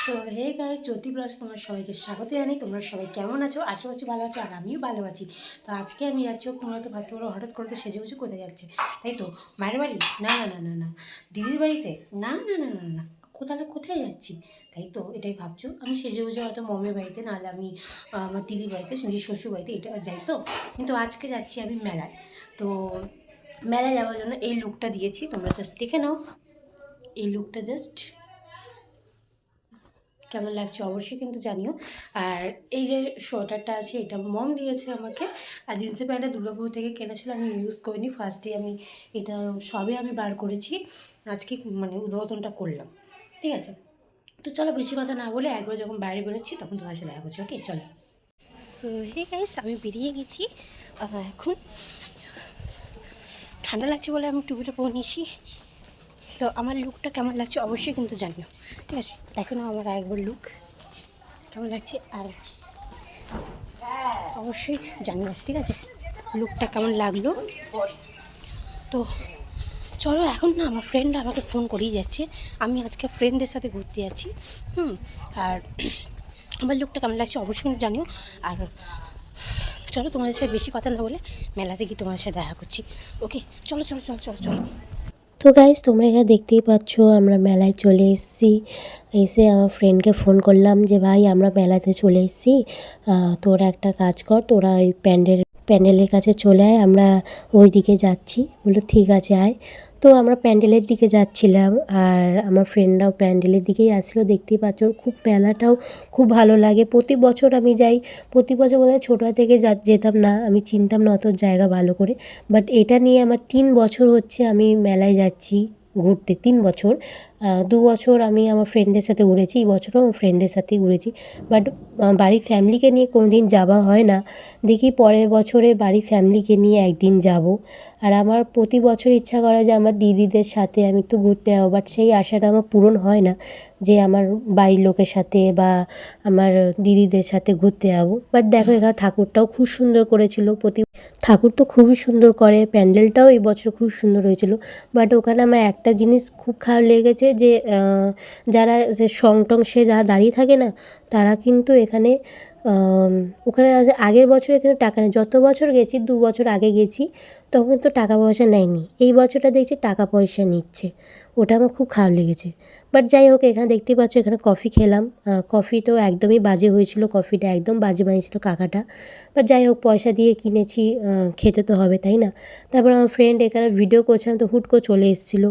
So hey guys, জ্যোতি blogs তোমার সবাইকে স্বাগত জানাই। তোমরা সবাই কেমন আছো? আশা করছি ভালো আছো, আর আমিও ভালো আছি। তো আজকে আমি যাচ্ছি, তোমরা তো ভাবতে পারো হঠাৎ করে তো সেজেগুজে কোথায় যাচ্ছে, তাই তো? মায়ের বাড়ি? না না না না না। দিদির বাড়িতে? না না না না না। কোথায় যাচ্ছি? তাই তো এটাই ভাবছো। আমি সেজেগুজে হয়তো মমের বাড়িতে, নাহলে আমি আমার দিদির বাড়িতে, নিজের শ্বশুর বাড়িতে এটা যাই তো। কিন্তু আজকে যাচ্ছি আমি মেলায়। তো মেলায় যাওয়ার জন্য এই লুকটা দিয়েছি, তোমরা জাস্ট দেখে নাও। এই লুকটা জাস্ট কেমন লাগছে অবশ্যই কিন্তু জানিও। আর এই যে সোয়েটারটা আছে, এটা মম দিয়েছে আমাকে। আর জিন্সের প্যান্টটা দুর্গাপুর থেকে কেনেছিল, আমি ইউজ করিনি। ফার্স্টে আমি এটা সবে আমি বার করেছি, আজকে মানে উদ্বোধনটা করলাম, ঠিক আছে? তো চলো বেশি কথা না বলে একবার যখন বাইরে বেরোচ্ছি তখন তোমার সাথে দেখা করছি, ওকে? চলো। সো হে গাইস, আমি বেরিয়ে গেছি। এখন ঠান্ডা লাগছে বলে আমি টুপিটা পরে নিয়েছি। তো আমার লুকটা কেমন লাগছে অবশ্যই কিন্তু জানিও, ঠিক আছে? দেখো না আমার আরেকবার লুক কেমন লাগছে, আর অবশ্যই জানিও, ঠিক আছে, লুকটা কেমন লাগলো। তো চলো, এখন না আমার ফ্রেন্ডরা আমাকে ফোন করেই যাচ্ছে। আমি আজকে ফ্রেন্ডদের সাথে ঘুরতে যাচ্ছি। আর আমার লুকটা কেমন লাগছে অবশ্যই কিন্তু জানিও। আর চলো, তোমাদের সাথে বেশি কথা না বলে মেলাতে গিয়ে তোমাদের সাথে দেখা করছি, ওকে? চলো চলো চলো চলো চলো। তো গাইজ, তোমরা এখানে দেখতেই পাচ্ছ আমরা মেলায় চলে এসেছি। এসে আমার ফ্রেন্ডকে ফোন করলাম যে ভাই আমরা মেলাতে চলে এসেছি, তোরা একটা কাজ কর, তোরা ওই প্যান্ডেলের কাছে চলে আয়, আমরা ওই দিকে যাচ্ছি। বললো ঠিক আছে আয়। তো আমরা প্যান্ডেলের দিকে যাচ্ছিলাম, আর আমার ফ্রেন্ডরাও প্যান্ডেলের দিকেই আসছিলো। দেখতেই পাচ্ছ খুব মেলাটাও খুব ভালো লাগে। প্রতি বছর আমি যাই, প্রতি বছর বোধহয় ছোটো থেকে যেতাম না, আমি চিনতাম না অত জায়গা ভালো করে। বাট এটা নিয়ে আমার 3 বছর হচ্ছে আমি মেলায় যাচ্ছি ঘুরতে। 3 বছর, 2 বছর আমি আমার ফ্রেন্ডের সাথে ঘুরেছি, এই বছরও আমার ফ্রেন্ডের সাথেই ঘুরেছি। বাট বাড়ির ফ্যামিলিকে নিয়ে কোনো দিন যাওয়া হয় না। দেখি পরের বছরে বাড়ির ফ্যামিলিকে নিয়ে একদিন যাব। আর আমার প্রতি বছর ইচ্ছা করে যে আমার দিদিদের সাথে আমি একটু ঘুরতে যাবো, বাট সেই আশাটা আমার পূরণ হয় না যে আমার বাড়ির লোকের সাথে বা আমার দিদিদের সাথে ঘুরতে যাবো। বাট দেখো, এখানে ঠাকুরটাও খুব সুন্দর করেছিল। ঠাকুর তো খুবই সুন্দর করে, প্যান্ডেলটাও এই বছর খুব সুন্দর হয়েছিল। বাট ওখানে আমার একটা জিনিস খুব খারাপ লেগেছে যে যারা যে সং টং সে যারা দাঁড়িয়ে থাকে না, তারা কিন্তু এখানে ওখানে আগের বছরে কিন্তু টাকা নেই। যত বছর গেছি, 2 বছর আগে গেছি, তখন কিন্তু টাকা পয়সা নেয়নি। এই বছরটা দেখছি টাকা পয়সা নিচ্ছে, ওটা আমার খুব খারাপ লেগেছে। বাট যাই হোক, এখানে দেখতেই পাচ্ছ এখানে কফি খেলাম। কফি তো একদমই বাজে হয়েছিল, কফিটা একদম বাজে বানিয়েছিল কাকাটা। বাট যাই হোক, পয়সা দিয়ে কিনেছি, খেতে তো হবে, তাই না? তারপর আমার ফ্রেন্ড এখানে ভিডিও করছিলাম, তো হুট করে চলে এসেছিলো।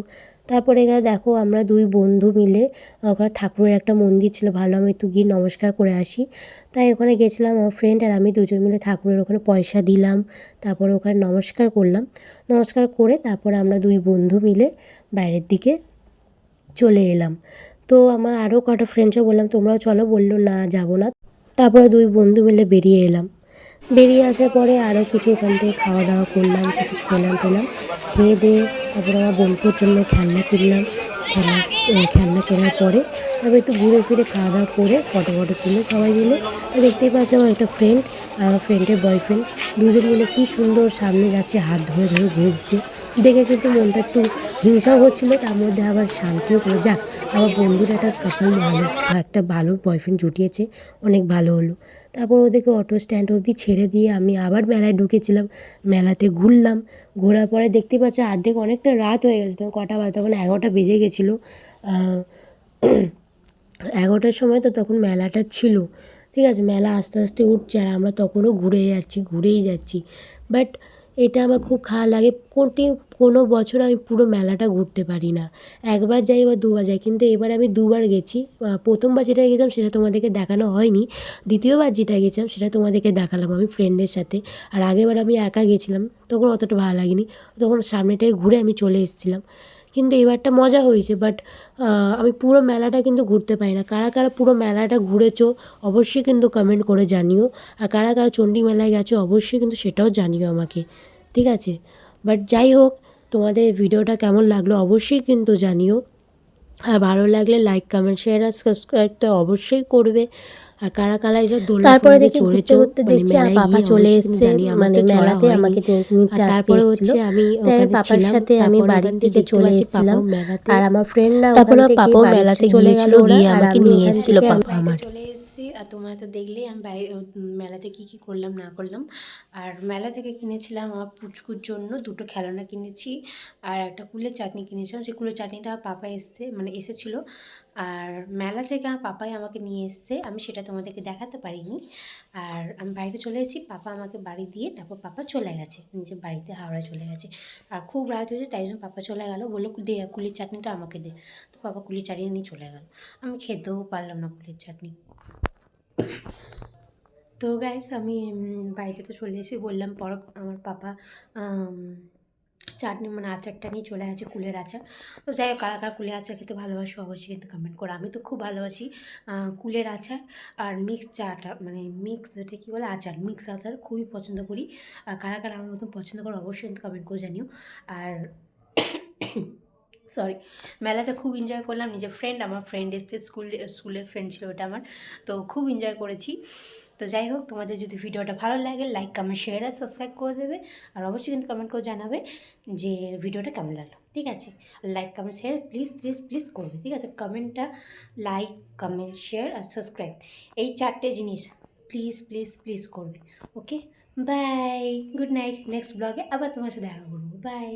তারপরে এখানে দেখো আমরা 2 বন্ধু মিলে, ওখানে ঠাকুরের একটা মন্দির ছিল, ভালো আমি একটু গিয়ে নমস্কার করে আসি। তাই ওখানে গেছিলাম, আমার ফ্রেন্ড আর আমি দুজন মিলে ঠাকুরের ওখানে পয়সা দিলাম। তারপর ওখানে নমস্কার করলাম। নমস্কার করে তারপরে আমরা 2 বন্ধু মিলে বাইরের দিকে চলে এলাম। তো আমার আরও কটা ফ্রেন্ডসও বললাম তোমরাও চলো, বললো না যাবো না। তারপরে 2 বন্ধু মিলে বেরিয়ে এলাম। বেরিয়ে আসার পরে আরও কিছু ওখান থেকে খাওয়া দাওয়া করলাম, কিছু খেলাম টেলাম। খেয়ে দিয়ে তারপরে আমার বোনপুর জন্য খেলনা কিনলাম। খেলনা কেনার পরে তারপর একটু ঘুরে ফিরে খাওয়া দাওয়া করে ফটো তুলে সবাই মিলে। দেখতেই পাচ্ছি আমার একটা ফ্রেন্ড আর আমার ফ্রেন্ডের বয়ফ্রেন্ড দুজন মিলে কী সুন্দর সামনে যাচ্ছে, হাত ধরে ধরে ঘুরছে। দেখে কিন্তু মনটা একটু হিংসাও হচ্ছিলো, তার মধ্যে আবার শান্তিও পেলো। যাক, আমার বন্ধুর একটা কাপল ভালো, একটা ভালো বয়ফ্রেন্ড জুটিয়েছে, অনেক ভালো হলো। তারপর ওদেরকে অটো স্ট্যান্ড অবধি ছেড়ে দিয়ে আমি আবার মেলায় ঢুকেছিলাম। মেলাতে ঘুরলাম, ঘোরার পরে দেখতে পাচ্ছি অর্ধেক অনেকটা রাত হয়ে গেছে। তখন কটা বাজে? তখন 11টা বেজে গেছিলো। 11টার সময় তো তখন মেলাটা ছিল, ঠিক আছে? মেলা আস্তে আস্তে উঠছে আর আমরা তখনও ঘুরেই যাচ্ছি। বাট এটা আমার খুব খারাপ লাগে, কোনো বছর আমি পুরো মেলাটা ঘুরতে পারি না। একবার যাই বা দুবার যাই, কিন্তু এবার আমি 2বার গেছি। প্রথমবার যেটা গেছিলাম সেটা তোমাদেরকে দেখানো হয়নি, দ্বিতীয়বার যেটা গেছিলাম সেটা তোমাদেরকে দেখালাম আমি ফ্রেন্ডের সাথে। আর আগেরবার আমি একা গেছিলাম, তখন অতটা ভালো লাগেনি, তখন সামনেটায় ঘুরে আমি চলে এসেছিলাম। কিন্তু এবারটা মজা হয়েছে, বাট আমি পুরো মেলাটা কিন্তু ঘুরতে পারি না। কারা কারা পুরো মেলাটা ঘুরেছো অবশ্যই কিন্তু কমেন্ট করে জানিও। আর কারা কারা চণ্ডী মেলায় গেছো অবশ্যই কিন্তু সেটাও জানিও আমাকে, ঠিক আছে? বাট যাই হোক, তোমাদের ভিডিওটা কেমন লাগলো অবশ্যই কিন্তু জানিও। আর ভালো লাগলে লাইক কমেন্ট শেয়ার আর সাবস্ক্রাইব তো অবশ্যই করবে। আর কারা কারা এইসব দোলনা তারপরে ফোলনাতে দেখি ঘুরতে চড়েছো ঘুরতে মানে দেখছি মেলায় পাপা গিয়ে চলে অবশ্যই কিন্তু এসছে, জানিয়ে, আমার মানে তো চড়া মেলাতে হয়নি। আমাকে আর নিতে আসতে তারপরে এসেছিল। হচ্ছে আমি তাই আমি ওখানে পাপার ছিলাম, সাথে আমি তারপর বাড়ির ওখান থেকে দিকে দেখতে চলে পাচ্ছি এসেছিলাম। পাপাও মেলাতে। আর আমার ফ্রেন্ডরা তারপর ওখান আমার থেকে পাপাও বাড়িতে মেলাতে চলে গিয়েছিল, গেল ওরা, গিয়ে আর আমাকে আমি নিয়ে এখান এসেছিল থেকে পাপা আমার। চলে এসেছি। আর তোমরা তো দেখলেই আমি মেলাতে কি কি করলাম না করলাম। আর মেলা থেকে কিনেছিলাম আমার পুচকুর জন্য দুটো খেলনা কিনেছি, আর একটা কুলের চাটনি কিনেছিলাম। সেই কুলের চাটনিটা পাপা এসেছিলো। আর মেলা থেকে আমার পাপাই আমাকে নিয়ে এসছে, আমি সেটা তোমাদেরকে দেখাতে পারিনি। আর আমি বাড়িতে চলে এসেছি, পাপা আমাকে বাড়ি দিয়ে তারপর পাপা চলে গেছে নিজের বাড়িতে, হাওড়ায় চলে গেছে। আর খুব রাত হয়েছে, তাই জন্য পাপা চলে গেলো, বললো দে কুলির চাটনিটা আমাকে দে। তো পাপা কুলির চাটনি নিয়ে চলে গেল, আমি খেতেও পারলাম না কুলির চাটনি। তো গাইস আমি বাড়িতে তো চলে এসে বললাম, পর আমার পাপা চাটনি আচারটা নিয়ে চলে গেছে, কুলের আচার। তো যাই হোক, কারা কারা কুলের আচার খেতে ভালোবাসো অবশ্যই কিন্তু কমেন্ট করো। আমি তো খুব ভালোবাসি কুলের আচার আর মিক্স চাটা, মিক্স যেটা কী বলে আচার, মিক্স আচার খুবই পছন্দ করি। আর কারা কারা আমার মতন পছন্দ করো অবশ্যই কিন্তু কমেন্ট করে জানিও। আর সরি, মেলাতে খুব এনজয় করলাম। আমার ফ্রেন্ড এসছে, স্কুলের ফ্রেন্ড ছিল ওটা আমার। তো খুব এনজয় করেছি। তো যাই হোক, তোমাদের যদি ভিডিওটা ভালো লাগে লাইক কমেন্ট শেয়ার আর সাবস্ক্রাইব করে দেবে। আর অবশ্যই কিন্তু কমেন্ট করে জানাবে যে ভিডিওটা কেমন লাগলো, ঠিক আছে? Like comment share please please please করবে, ঠিক আছে? কমেন্টটা, লাইক কমেন্ট শেয়ার আর সাবস্ক্রাইব, এই 4টে জিনিস প্লিজ প্লিজ প্লিজ করবে। ওকে, বাই, গুড নাইট। নেক্সট ব্লগে আবার তোমার সাথে দেখা করবো। বাই।